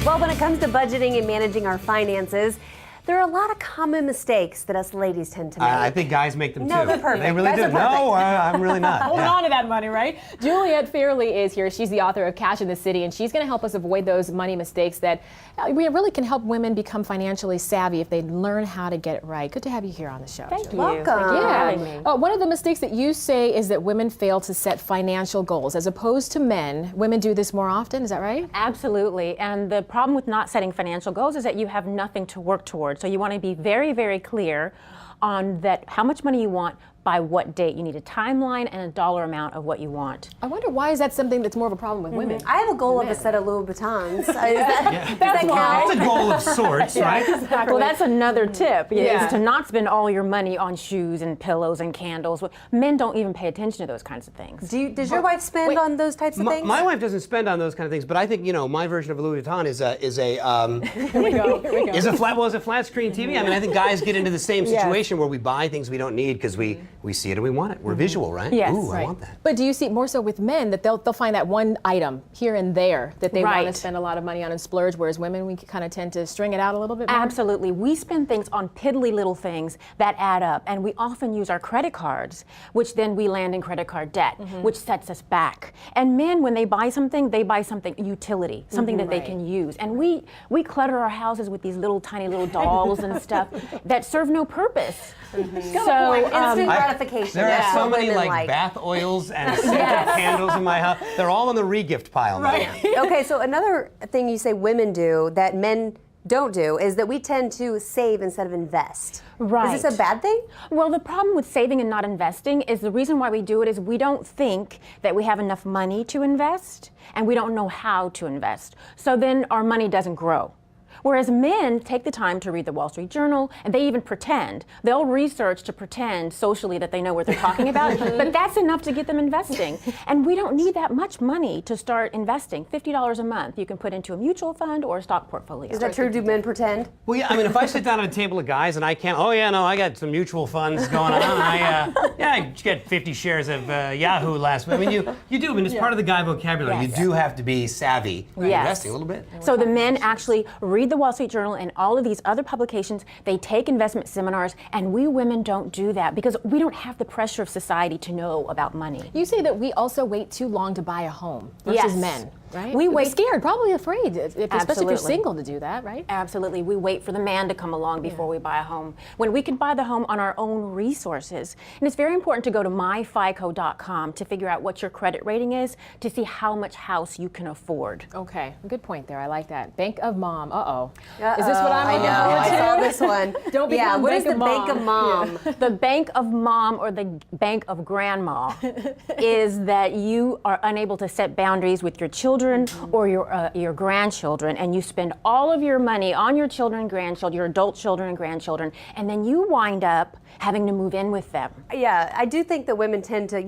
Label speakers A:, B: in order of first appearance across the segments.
A: Well, when it comes to budgeting and managing our finances, there are a lot of common mistakes that us ladies tend to make.
B: I think guys make them too.
A: No, they're perfect.
B: They really
A: Guys
B: do.
A: are perfect.
B: No, I'm really not.
C: Hold on to that money, right? Juliette Fairley is here. She's the author of Cash in the City, and she's going to help us avoid those money mistakes that really can help women become financially savvy if they learn how to get it right. Good to have you here on the show.
A: Thank you.
C: Juliette.
A: Welcome.
C: Yeah. One of the mistakes that you say is that women fail to set financial goals. As opposed to men, women do this more often. Is that right?
D: Absolutely. And the problem with not setting financial goals is that you have nothing to work towards. So you want to be very, very clear on that how much money you want, by what date. You need a timeline and a dollar amount of what you want.
C: I wonder why is that something that's more of a problem with women?
A: I have a goal of a set of Louis Vuittons. Does that count?
B: That's a goal of sorts, right?
C: Exactly.
D: Well, that's another tip,
C: Yeah.
D: is to not spend all your money on shoes and pillows and candles. Men don't even pay attention to those kinds of things.
A: Does your wife spend on those types of things?
B: My wife doesn't spend on those kind of things, but I think my version of a Louis Vuitton is a
C: Here we go.
B: is a flat screen TV. I mean, I think guys get into the same situation where we buy things we don't need because we see it and we want it. We're visual, right?
D: Yes.
B: Ooh,
D: Right.
B: I want that.
C: But do you see more so with men that they'll find that one item here and there that they want
D: Right.
C: to spend a lot of money on and splurge, whereas women, we kind of tend to string it out a little bit more?
D: Absolutely. We spend things on piddly little things that add up, and we often use our credit cards, which then we land in credit card debt, which sets us back. And men, when they buy something utility, something that they can use. And we clutter our houses with these tiny little dolls and stuff that serve no purpose. So
A: Instant gratification.
B: There are
A: That's
B: so
A: what
B: many
A: women
B: like bath oils and scented candles in my house. They're all in the regift pile now.
A: Okay, so another thing you say women do that men don't do is that we tend to save instead of invest.
D: Right.
A: Is this a bad thing?
D: Well, the problem with saving and not investing is the reason why we do it is we don't think that we have enough money to invest, and we don't know how to invest. So then our money doesn't grow. Whereas men take the time to read the Wall Street Journal, and they even pretend. They'll research to pretend socially that they know what they're talking about, but that's enough to get them investing. And we don't need that much money to start investing. $50 a month you can put into a mutual fund or a stock portfolio.
A: Is that true? Do men pretend?
B: Well, yeah, I mean, if I sit down at a table of guys and I can't, I got some mutual funds going on. I get 50 shares of Yahoo last week. I mean, you do. I mean, it's part of the guy vocabulary.
D: Yes.
B: You do have to be savvy in investing a little bit.
D: So the men actually read the Wall Street Journal and all of these other publications. They take investment seminars, and we women don't do that because we don't have the pressure of society to know about money.
C: You say that we also wait too long to buy a home versus
D: Yes.
C: men, right?
D: We
C: We're
D: wait-
C: scared, probably afraid, especially if
D: Absolutely.
C: you're single, to do that, right?
D: Absolutely. We wait for the man to come along before we buy a home, when we could buy the home on our own resources. And it's very important to go to myfico.com to figure out what your credit rating is to see how much house you can afford.
C: Okay, good point there. I like that. Bank of Mom. Uh-oh. Is this what I'm
A: I
C: looking
A: know.
C: forward
A: I
C: to?
A: saw this one.
C: Don't
A: Yeah,
C: become
A: what
C: Bank
A: is the
C: of
A: Bank of Mom?
D: The Bank of Mom or the Bank of Grandma is that you are unable to set boundaries with your children or your grandchildren, and you spend all of your money on your children and grandchildren, your adult children and grandchildren, and then you wind up having to move in with them.
A: Yeah, I do think that women tend to,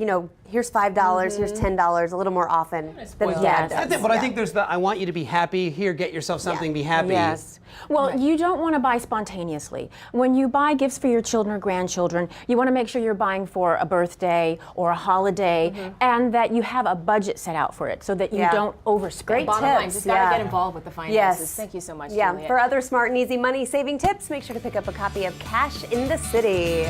A: here's $5, here's $10 a little more often than a dad
D: Yes.
A: does.
B: But I think there's I want you to be happy. Here, get yourself something, be happy.
D: Yes. Well, you don't want to buy spontaneously. When you buy gifts for your children or grandchildren, you want to make sure you're buying for a birthday or a holiday, and that you have a budget set out for it so that you don't overspend.
A: Great
C: Bottom line,
A: tips,
C: just got to
A: yeah.
C: get involved with the finances.
A: Yes.
C: Thank you so much,
A: Yeah,
C: Juliette.
A: for other smart and easy money saving tips, make sure to pick up a copy of Cash in the City.